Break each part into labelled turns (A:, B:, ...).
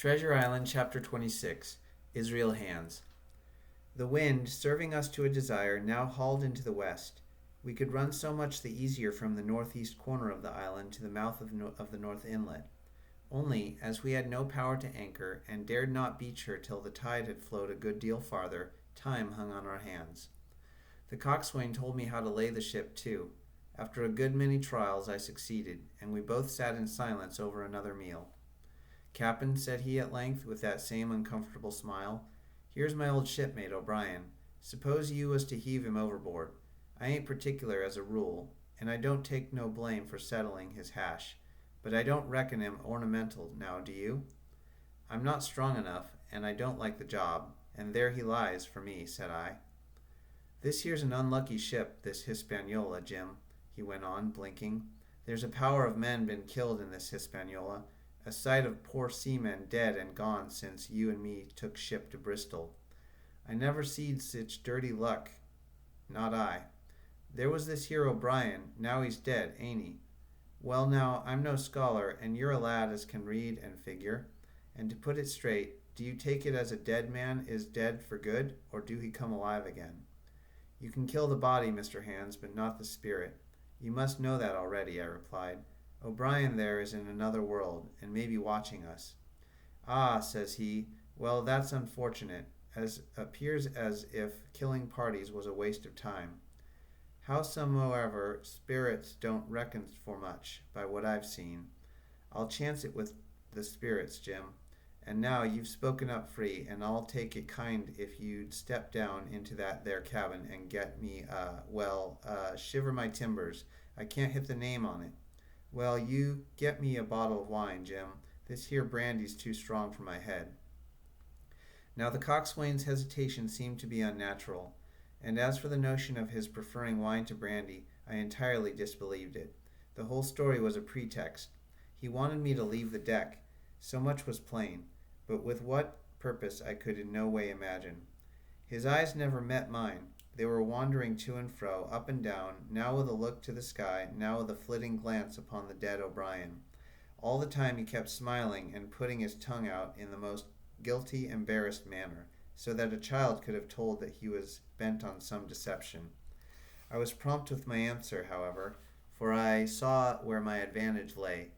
A: Treasure Island, Chapter 26. Israel Hands. The wind, serving us to a desire, now hauled into the west. We could run so much the easier from the northeast corner of the island to the mouth of the north inlet. Only, as we had no power to anchor, and dared not beach her till the tide had flowed a good deal farther, time hung on our hands. The coxswain told me how to lay the ship too. After a good many trials I succeeded, and we both sat in silence over another meal. "Cap'n," said he at length, with that same uncomfortable smile, "here's my old shipmate O'Brien. Suppose you was to heave him overboard. I ain't particular as a rule, and I don't take no blame for settling his hash, but I don't reckon him ornamental, now do you?" "I'm not strong enough, and I don't like the job, and there he lies for me," said I. "This here's an unlucky ship, this Hispaniola, Jim," he went on, blinking. "There's a power of men been killed in this Hispaniola. A sight of poor seamen dead and gone since you and me took ship to Bristol. I never seed sich dirty luck, not I. There was this here O'Brien, now he's dead, ain't he? Well now, I'm no scholar, and you're a lad as can read and figure, and to put it straight, do you take it as a dead man is dead for good, or do he come alive again? You can kill the body, Mr. Hands, but not the spirit. You must know that already," I replied. "O'Brien there is in another world, and may be watching us." "Ah," says he, "well, that's unfortunate, as appears as if killing parties was a waste of time. Howsomever, spirits don't reckon for much, by what I've seen. I'll chance it with the spirits, Jim. And now you've spoken up free, and I'll take it kind if you'd step down into that there cabin and get me, shiver my timbers, I can't hit the name on it. Well, you get me a bottle of wine, Jim. This here brandy's too strong for my head." Now the coxswain's hesitation seemed to be unnatural, and as for the notion of his preferring wine to brandy, I entirely disbelieved it. The whole story was a pretext. He wanted me to leave the deck. So much was plain, but with what purpose I could in no way imagine. His eyes never met mine. They were wandering to and fro, up and down, now with a look to the sky, now with a flitting glance upon the dead O'Brien. All the time he kept smiling and putting his tongue out in the most guilty, embarrassed manner, so that a child could have told that he was bent on some deception. I was prompt with my answer, however, for I saw where my advantage lay,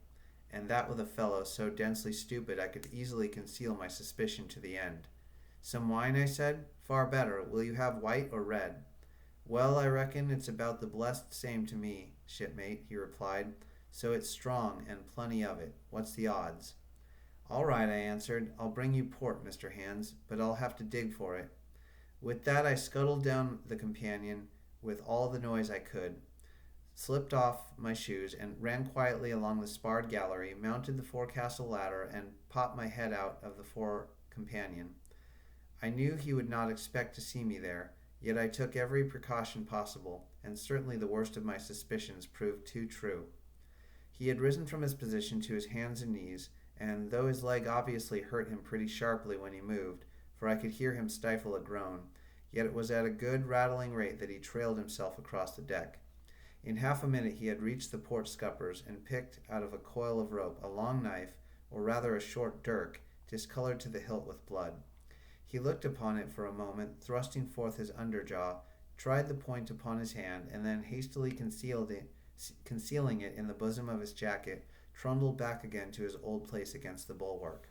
A: and that with a fellow so densely stupid I could easily conceal my suspicion to the end. "Some wine," I said. "Far better. Will you have white or red?" "Well, I reckon it's about the blessed same to me, shipmate," he replied. "So it's strong, and plenty of it. What's the odds?" "All right," I answered. "I'll bring you port, Mr. Hands, but I'll have to dig for it." With that I scuttled down the companion with all the noise I could, slipped off my shoes, and ran quietly along the sparred gallery, mounted the forecastle ladder, and popped my head out of the fore companion. I knew he would not expect to see me there, yet I took every precaution possible, and certainly the worst of my suspicions proved too true. He had risen from his position to his hands and knees, and though his leg obviously hurt him pretty sharply when he moved, for I could hear him stifle a groan, yet it was at a good rattling rate that he trailed himself across the deck. In half a minute he had reached the port scuppers and picked out of a coil of rope a long knife, or rather a short dirk, discolored to the hilt with blood. He looked upon it for a moment, thrusting forth his underjaw, tried the point upon his hand, and then hastily concealing it in the bosom of his jacket, trundled back again to his old place against the bulwark.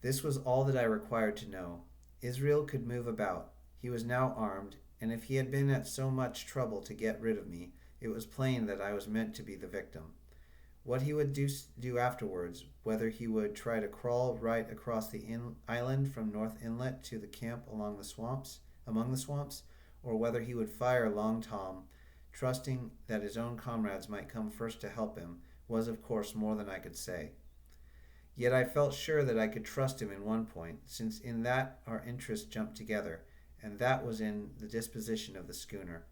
A: This was all that I required to know. Israel could move about. He was now armed, and if he had been at so much trouble to get rid of me, it was plain that I was meant to be the victim. What he would do afterwards, whether he would try to crawl right across the island from North Inlet to the camp among the swamps, or whether he would fire Long Tom, trusting that his own comrades might come first to help him, was of course more than I could say. Yet I felt sure that I could trust him in one point, since in that our interests jumped together, and that was in the disposition of the schooner.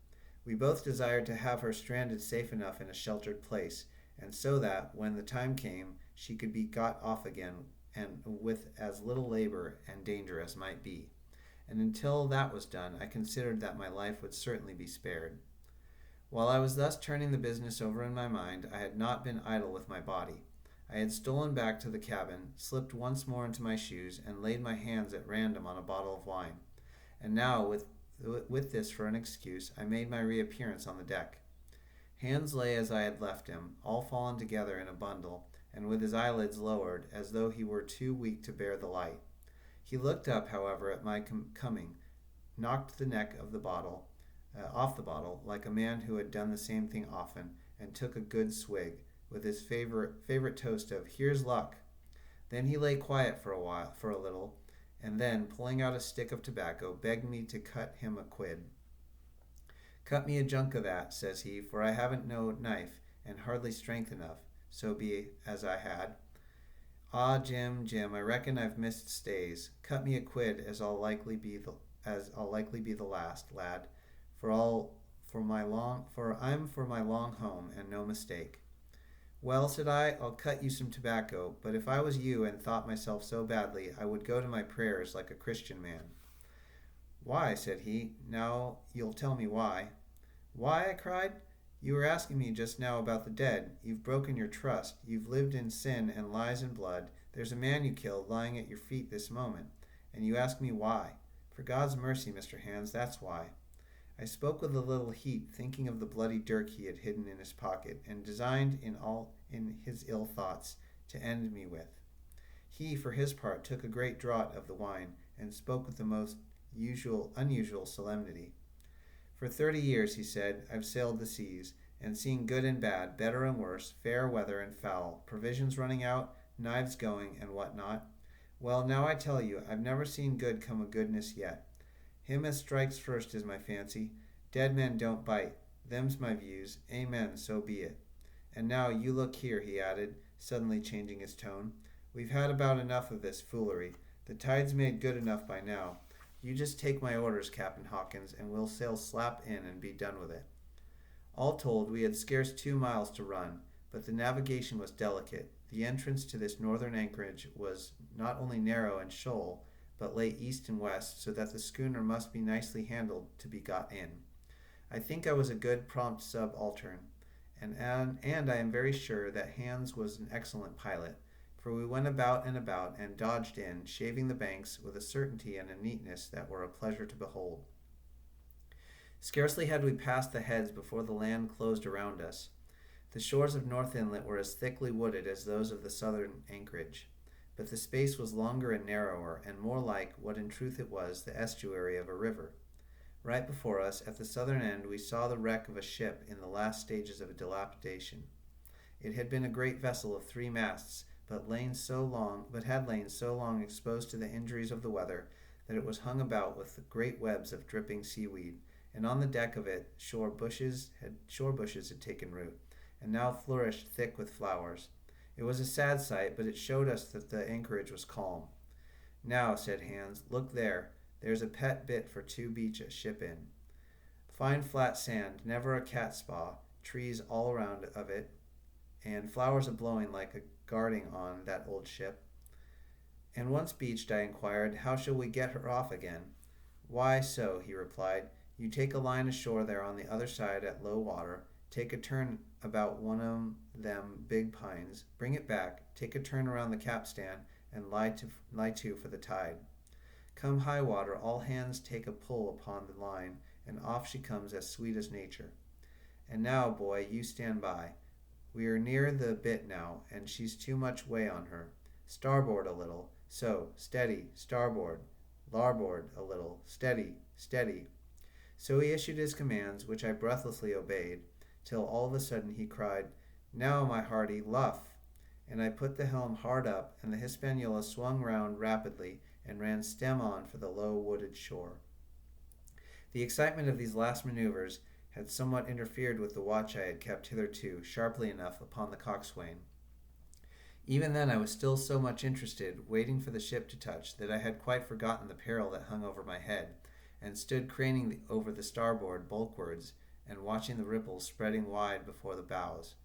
A: We both desired to have her stranded safe enough in a sheltered place, and so that, when the time came, she could be got off again, and with as little labor and danger as might be. And until that was done, I considered that my life would certainly be spared. While I was thus turning the business over in my mind, I had not been idle with my body. I had stolen back to the cabin, slipped once more into my shoes, and laid my hands at random on a bottle of wine. And now, with this for an excuse, I made my reappearance on the deck. Hans lay as I had left him, all fallen together in a bundle, and with his eyelids lowered, as though he were too weak to bear the light. He looked up, however, at my coming, knocked the neck of the bottle off the bottle, like a man who had done the same thing often, and took a good swig, with his favorite toast of "Here's luck." Then he lay quiet for a little, and then, pulling out a stick of tobacco, begged me to cut him a quid. "Cut me a junk of that," says he, "for I haven't no knife, and hardly strength enough, so be as I had. Ah, Jim, I reckon I've missed stays. Cut me a quid, as I'll likely be the last, lad, for I'm for my long home, and no mistake." "Well," said I, "I'll cut you some tobacco, but if I was you and thought myself so badly, I would go to my prayers like a Christian man." "Why?" said he. "Now you'll tell me why." "Why?" I cried. "You were asking me just now about the dead. You've broken your trust. You've lived in sin and lies and blood. There's a man you killed lying at your feet this moment. And you ask me why. For God's mercy, Mr. Hans, that's why." I spoke with a little heat, thinking of the bloody dirk he had hidden in his pocket, and designed in his ill thoughts to end me with. He, for his part, took a great draught of the wine, and spoke with the most unusual solemnity. "For 30 years," he said, "I've sailed the seas, and seen good and bad, better and worse, fair weather and foul, provisions running out, knives going, and what not. Well, now I tell you, I've never seen good come of goodness yet. Him as strikes first is my fancy. Dead men don't bite. Them's my views. Amen, so be it. And now you look here," he added, suddenly changing his tone. "We've had about enough of this foolery. The tide's made good enough by now. You just take my orders, Captain Hawkins, and we'll sail slap in and be done with it." All told, we had scarce 2 miles to run, but the navigation was delicate. The entrance to this northern anchorage was not only narrow and shoal, but lay east and west, so that the schooner must be nicely handled to be got in. I think I was a good prompt subaltern, and I am very sure that Hans was an excellent pilot, for we went about and dodged in, shaving the banks with a certainty and a neatness that were a pleasure to behold. Scarcely had we passed the heads before the land closed around us. The shores of North Inlet were as thickly wooded as those of the southern anchorage, but the space was longer and narrower, and more like, what in truth it was, the estuary of a river. Right before us, at the southern end, we saw the wreck of a ship in the last stages of dilapidation. It had been a great vessel of 3 masts, but had lain so long exposed to the injuries of the weather that it was hung about with great webs of dripping seaweed, and on the deck of it shore bushes had taken root, and now flourished thick with flowers. It was a sad sight, but it showed us that the anchorage was calm. "Now," said Hans, "look there. There's a pet bit for to beach a ship in. Fine flat sand, never a catspaw, trees all around of it, and flowers a-blowing like a guarding on that old ship." "And once beached," I inquired, "how shall we get her off again?" "Why, so," he replied. "You take a line ashore there on the other side at low water, take a turn about one of them big pines, bring it back, take a turn around the capstan, and lie to for the tide. Come high water, all hands take a pull upon the line, and off she comes as sweet as nature. And now, boy, you stand by. We are near the bit now, and she's too much way on her. Starboard a little, so, steady, starboard, larboard a little, steady, steady." So he issued his commands, which I breathlessly obeyed, till all of a sudden he cried, "Now, my hearty, luff!" And I put the helm hard up, and the Hispaniola swung round rapidly and ran stem on for the low wooded shore. The excitement of these last maneuvers had somewhat interfered with the watch I had kept hitherto sharply enough upon the coxswain. Even then I was still so much interested, waiting for the ship to touch, that I had quite forgotten the peril that hung over my head, and stood craning over the starboard bulwarks and watching the ripples spreading wide before the bows.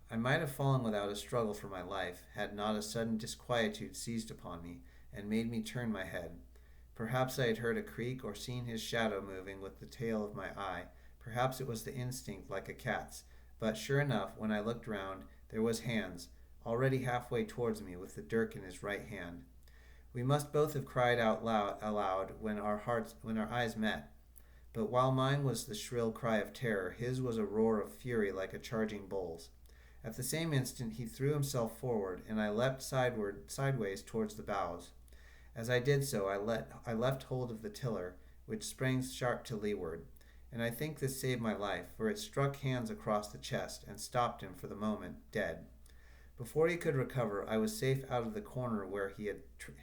A: I might have fallen without a struggle for my life, had not a sudden disquietude seized upon me, and made me turn my head. Perhaps I had heard a creak or seen his shadow moving with the tail of my eye. Perhaps it was the instinct like a cat's. But sure enough, when I looked round, there was Hans, already halfway towards me with the dirk in his right hand. We must both have cried out aloud when our eyes met, but while mine was the shrill cry of terror, his was a roar of fury like a charging bull's. At the same instant he threw himself forward, and I leapt sideways towards the bows. As I did so, I left hold of the tiller, which sprang sharp to leeward, and I think this saved my life, for it struck Hans across the chest and stopped him for the moment, dead. Before he could recover, I was safe out of the corner where he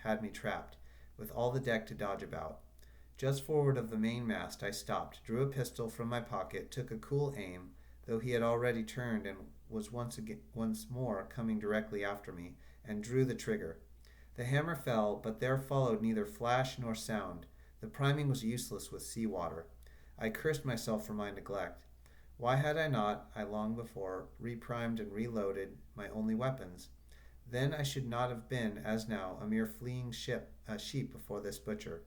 A: had me trapped, with all the deck to dodge about. Just forward of the mainmast I stopped, drew a pistol from my pocket, took a cool aim, though he had already turned and was once more coming directly after me, and drew the trigger. The hammer fell, but there followed neither flash nor sound. The priming was useless with sea water. I cursed myself for my neglect. Why had I not, long before, reprimed and reloaded my only weapons? Then I should not have been, as now, a mere fleeing sheep before this butcher.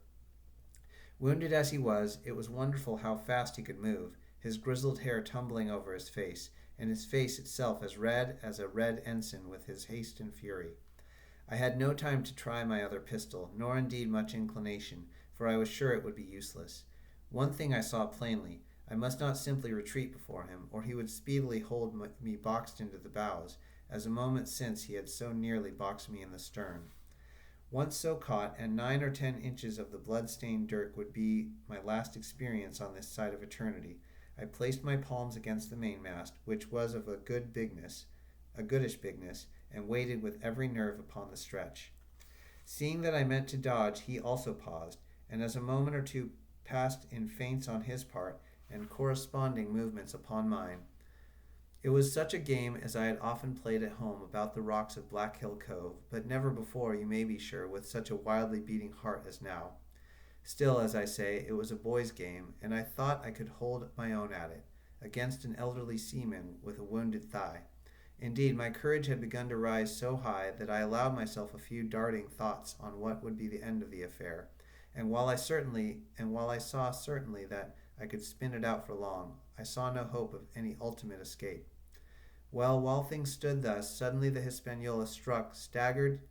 A: Wounded as he was, it was wonderful how fast he could move, his grizzled hair tumbling over his face, and his face itself as red as a red ensign with his haste and fury. I had no time to try my other pistol, nor indeed much inclination, for I was sure it would be useless. One thing I saw plainly: I must not simply retreat before him, or he would speedily hold me boxed into the bows, as a moment since he had so nearly boxed me in the stern. Once so caught, and 9 or 10 inches of the blood-stained dirk would be my last experience on this side of eternity, I placed my palms against the mainmast, which was of a goodish bigness, and waited with every nerve upon the stretch. Seeing that I meant to dodge, he also paused, and as a moment or two passed in feints on his part, and corresponding movements upon mine, it was such a game as I had often played at home about the rocks of Black Hill Cove, but never before, you may be sure, with such a wildly beating heart as now. Still, as I say, it was a boy's game, and I thought I could hold my own at it, against an elderly seaman with a wounded thigh. Indeed, my courage had begun to rise so high that I allowed myself a few darting thoughts on what would be the end of the affair, and while I saw certainly that I could spin it out for long, I saw no hope of any ultimate escape. Well, while things stood thus, suddenly the Hispaniola struck, staggered,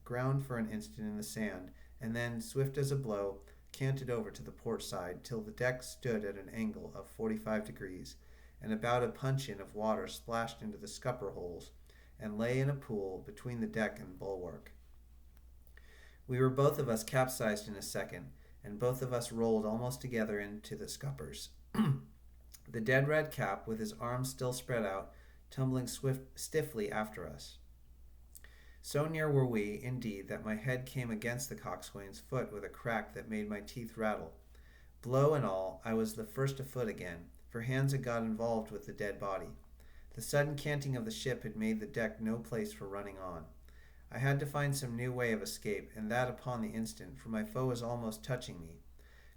A: ground for an instant in the sand, and then, swift as a blow, canted over to the port side till the deck stood at an angle of 45 degrees, and about a puncheon of water splashed into the scupper holes, and lay in a pool between the deck and bulwark. We were both of us capsized in a second, and both of us rolled almost together into the scuppers. The dead red cap, with his arms still spread out, tumbling stiffly after us. So near were we, indeed, that my head came against the coxswain's foot with a crack that made my teeth rattle. Blow and all, I was the first afoot again, for Hans had got involved with the dead body. The sudden canting of the ship had made the deck no place for running on. I had to find some new way of escape, and that upon the instant, for my foe was almost touching me.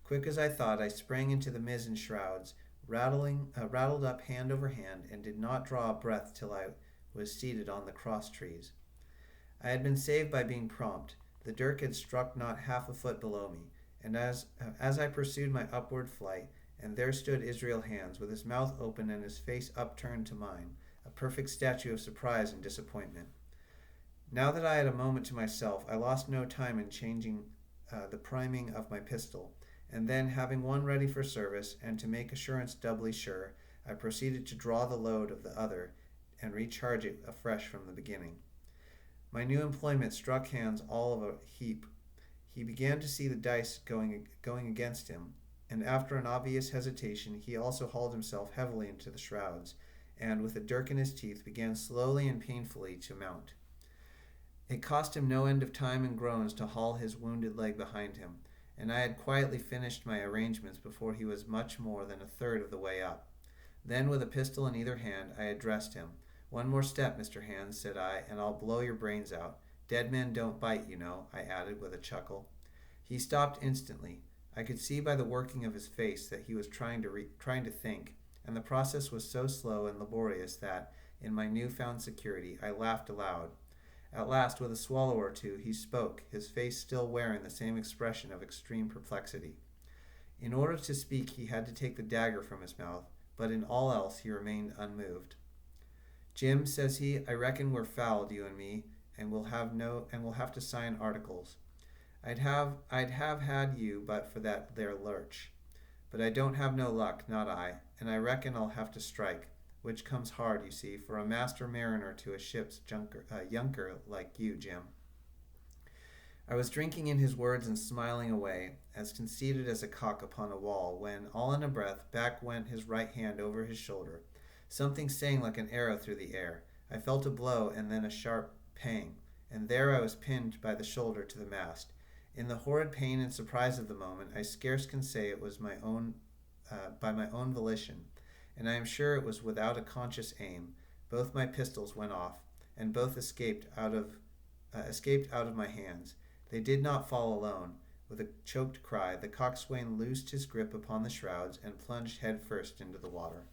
A: Quick as I thought, I sprang into the mizzen shrouds, rattled up hand over hand, and did not draw a breath till I was seated on the cross trees. I had been saved by being prompt. The dirk had struck not half a foot below me, and as I pursued my upward flight, and there stood Israel Hands, with his mouth open and his face upturned to mine, a perfect statue of surprise and disappointment. Now that I had a moment to myself, I lost no time in changing the priming of my pistol, and then, having one ready for service, and to make assurance doubly sure, I proceeded to draw the load of the other and recharge it afresh from the beginning. My new employment struck Hans all of a heap. He began to see the dice going against him, and after an obvious hesitation, he also hauled himself heavily into the shrouds, and, with a dirk in his teeth, began slowly and painfully to mount. It cost him no end of time and groans to haul his wounded leg behind him, and I had quietly finished my arrangements before he was much more than a third of the way up. Then, with a pistol in either hand, I addressed him. "One more step, Mr. Hands," said I, "and I'll blow your brains out. Dead men don't bite, you know," I added with a chuckle. He stopped instantly. I could see by the working of his face that he was trying to think, and the process was so slow and laborious that, in my new-found security, I laughed aloud. At last, with a swallow or two, he spoke, his face still wearing the same expression of extreme perplexity. In order to speak, he had to take the dagger from his mouth, but in all else he remained unmoved. Jim, says he, I reckon we're fouled, you and me, and we'll have to sign articles. I'd have had you but for that there lurch. But I don't have no luck, not I, and I reckon I'll have to strike, which comes hard, you see, for a master mariner to a ship's yunker like you, Jim. I was drinking in his words and smiling away, as conceited as a cock upon a wall, when, all in a breath, back went his right hand over his shoulder. Something sang like an arrow through the air. I felt a blow and then a sharp pang, and there I was pinned by the shoulder to the mast. In the horrid pain and surprise of the moment, I scarce can say it was by my own volition, and I am sure it was without a conscious aim. Both my pistols went off, and both escaped out of my hands. They did not fall alone. With a choked cry, the coxswain loosed his grip upon the shrouds and plunged head first into the water.